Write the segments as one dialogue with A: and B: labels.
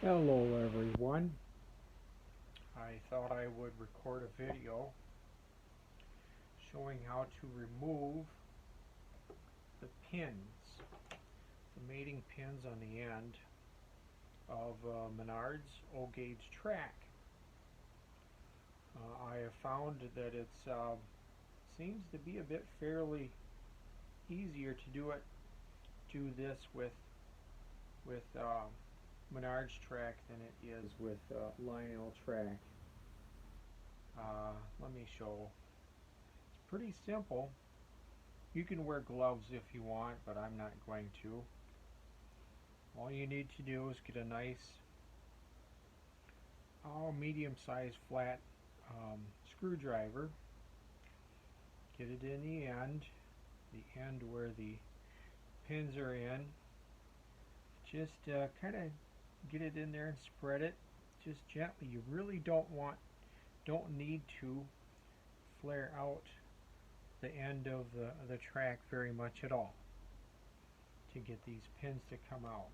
A: Hello everyone. I thought I would record a video showing how to remove the pins, the mating pins on the end of Menards O-gauge track. I have found that it seems to be a bit fairly easier to do this with Menards track than it is with Lionel track. Let me show. It's pretty simple. You can wear gloves if you want, but I'm not going to. All you need to do is get a nice medium-sized flat screwdriver. Get it in the end where the pins are in. Just kind of get it in there and spread it just gently. You really don't need to flare out the end of the track very much at all to get these pins to come out,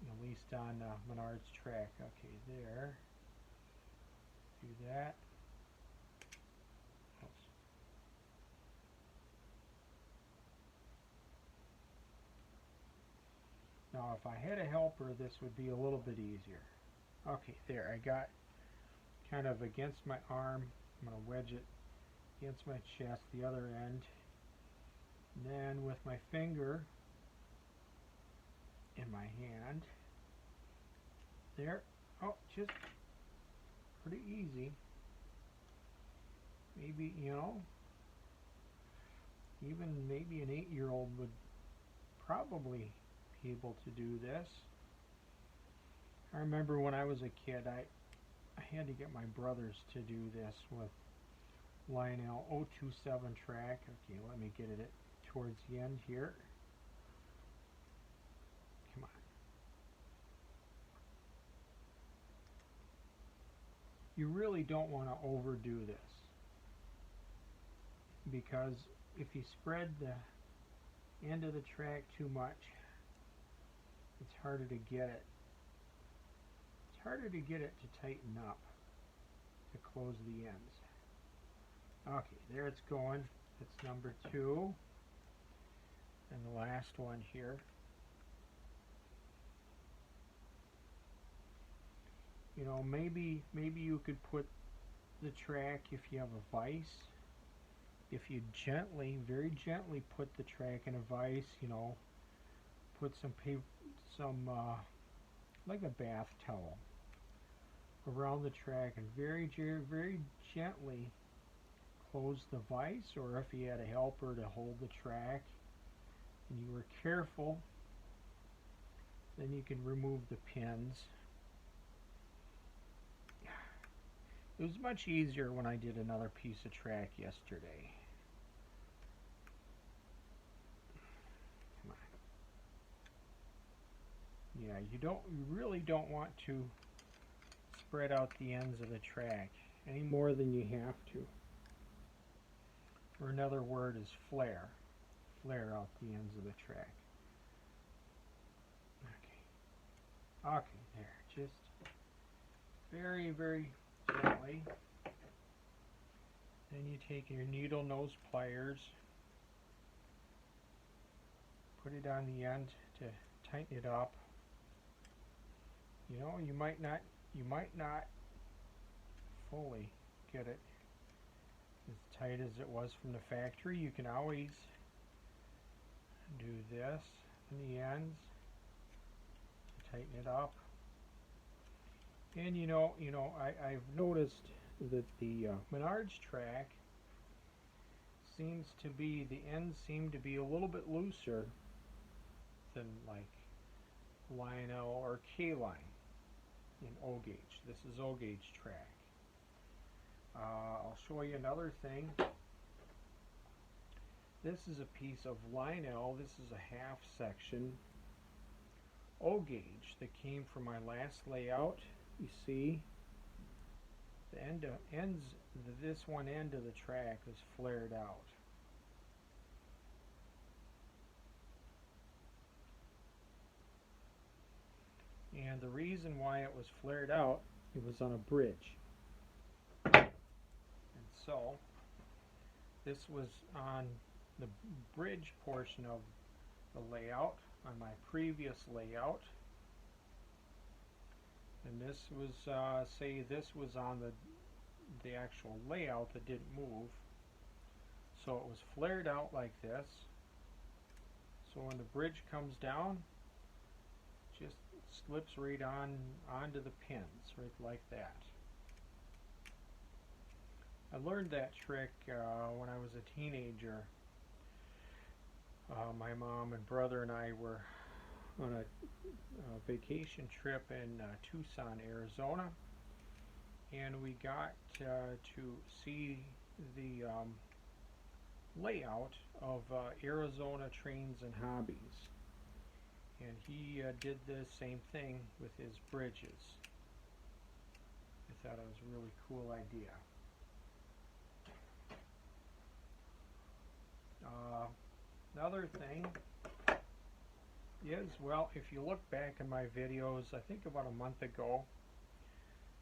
A: at least on Menards track. Okay, there. Do that. Now if I had a helper, this would be a little bit easier. Okay, there, I got kind of against my arm. I'm going to wedge it against my chest, the other end. And then with my finger in my hand, there, just pretty easy. Maybe, even maybe an 8-year-old would probably be able to do this. I remember when I was a kid, I had to get my brothers to do this with Lionel 027 track. Okay, let me get it towards the end here. Come on. You really don't want to overdo this, because if you spread the end of the track too much, it's harder to get it. It's harder to get it to tighten up, to close the ends. Okay, there it's going. It's number 2. And the last one here. Maybe you could put the track, if you have a vise, if you very gently put the track in a vise, put some paper, like a bath towel around the track, and very gently close the vise. Or if you had a helper to hold the track and you were careful, then you can remove the pins. It was much easier when I did another piece of track yesterday. Come on. Yeah, you really don't want to spread out the ends of the track any more than you have to. Or another word is flare. Flare out the ends of the track. Okay, there. Just very gently. Then you take your needle nose pliers, put it on the end to tighten it up. You might not fully get it as tight as it was from the factory. You can always do this in the ends to tighten it up. And I've noticed that the Menards track the ends seem to be a little bit looser than like Lionel or K-line in O-gauge. This is O-gauge track. I'll show you another thing. This is a piece of Lionel. This is a half section O-gauge that came from my last layout. You see, this one end of the track is flared out. And the reason why it was flared out, it was on a bridge. And so this was on the bridge portion of the layout on my previous layout. And this was, say this was on the actual layout that didn't move. So it was flared out like this. So when the bridge comes down, just slips right onto the pins, right like that. I learned that trick when I was a teenager. My mom and brother and I were on a vacation trip in Tucson, Arizona, and we got to see the layout of Arizona Trains and Hobbies, and he did the same thing with his bridges. I thought it was a really cool idea. Another thing is, well, if you look back in my videos, I think about a month ago,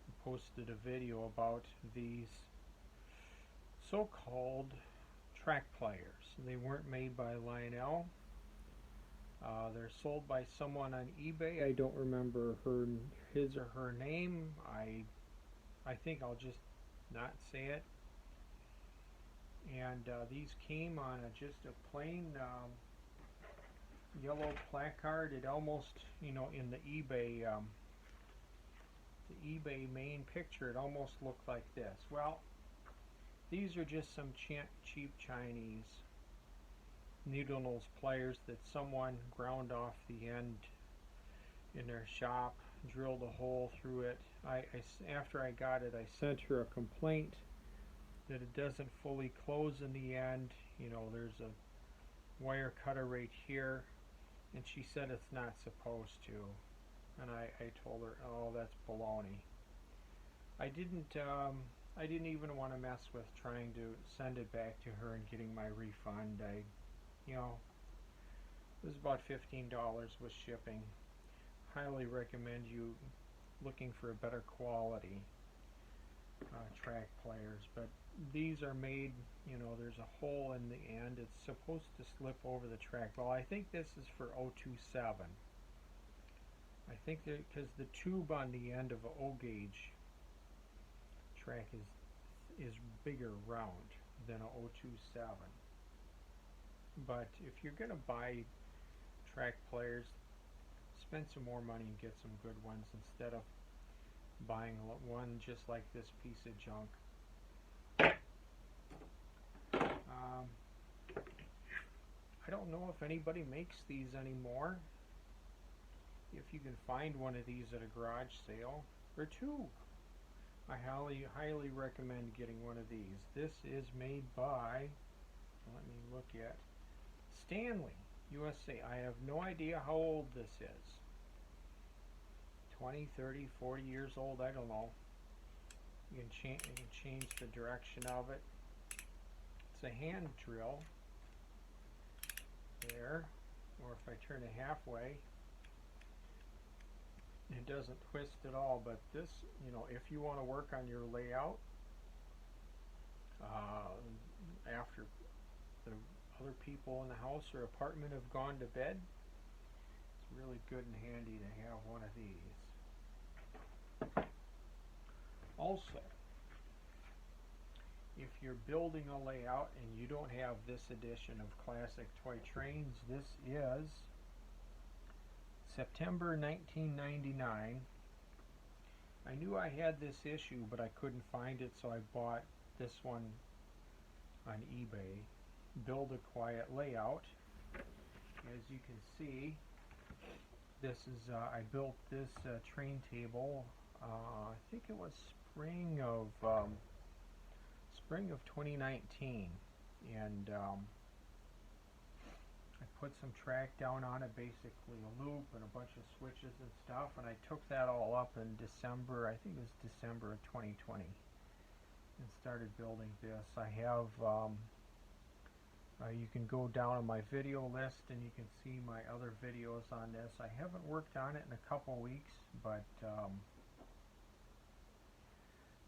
A: I posted a video about these so-called track pliers. They weren't made by Lionel. They're sold by someone on eBay. I don't remember his or her name. I think I'll just not say it. And these came on just a plain yellow placard. It almost, you know, in the eBay main picture, it almost looked like this. Well, these are just some cheap Chinese needle nose pliers that someone ground off the end in their shop, drilled a hole through it. After I got it, I sent her a complaint that it doesn't fully close in the end. You know, there's a wire cutter right here, and she said it's not supposed to. And I told her, oh, that's baloney. I didn't even want to mess with trying to send it back to her and getting my refund. You know, it was about $15 with shipping. Highly recommend you looking for a better quality track pliers, but these are made, you know, there's a hole in the end. It's supposed to slip over the track. Well, I think this is for 027. I think that because the tube on the end of a O gauge track is bigger round than a 027. But if you're going to buy track pliers, spend some more money and get some good ones instead of buying one just like this piece of junk. I don't know if anybody makes these anymore. If you can find one of these at a garage sale, or two, I highly recommend getting one of these. This is made by, let me look at, Stanley, USA. I have no idea how old this is. 20, 30, 40 years old, I don't know. You can change the direction of it. It's a hand drill there, or if I turn it halfway, it doesn't twist at all. But this, you know, if you want to work on your layout after the other people in the house or apartment have gone to bed, it's really good and handy to have one of these. Also, if you're building a layout and you don't have this edition of Classic Toy Trains, this is September 1999. I knew I had this issue, but I couldn't find it, so I bought this one on eBay. Build a Quiet Layout. As you can see, this is I built this train table. I think it was spring of 2019, and I put some track down on it, basically a loop and a bunch of switches and stuff, and I took that all up in December, I think it was December of 2020, and started building this. I have You can go down on my video list and you can see my other videos on this. I haven't worked on it in a couple weeks, but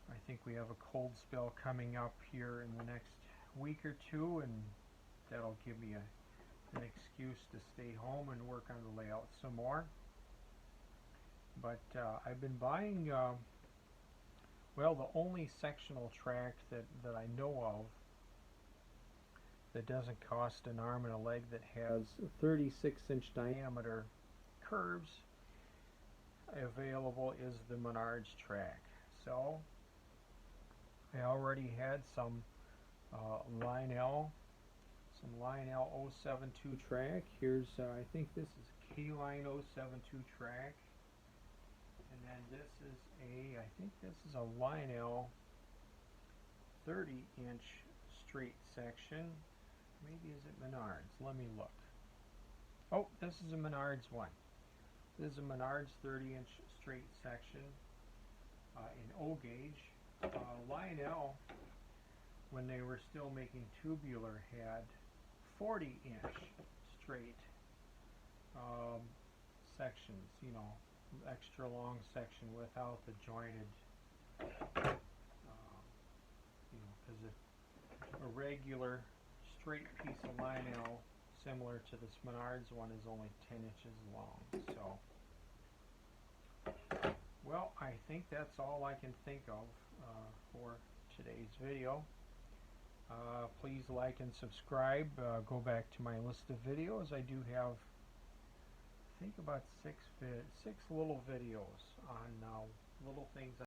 A: I think we have a cold spell coming up here in the next week or two, and that'll give me an excuse to stay home and work on the layout some more. But I've been buying, well, the only sectional track that I know of that doesn't cost an arm and a leg, that has 36-inch diameter curves available, is the Menards track. So I already had some Lionel 072 track. Here's I think this is K-Line 072 track, and then this is I think this is a Lionel 30-inch straight section. Maybe is it Menards? Let me look. Oh, this is a Menards one. This is a Menards 30-inch straight section in O gauge. Lionel, when they were still making tubular, had 40-inch straight sections, you know, extra long section without the jointed, you know, because a regular straight piece of Lionel similar to this Menards one is only 10 inches long. So, well, I think that's all I can think of for today's video. Please like and subscribe. Go back to my list of videos. I do have, I think, about six little videos on little things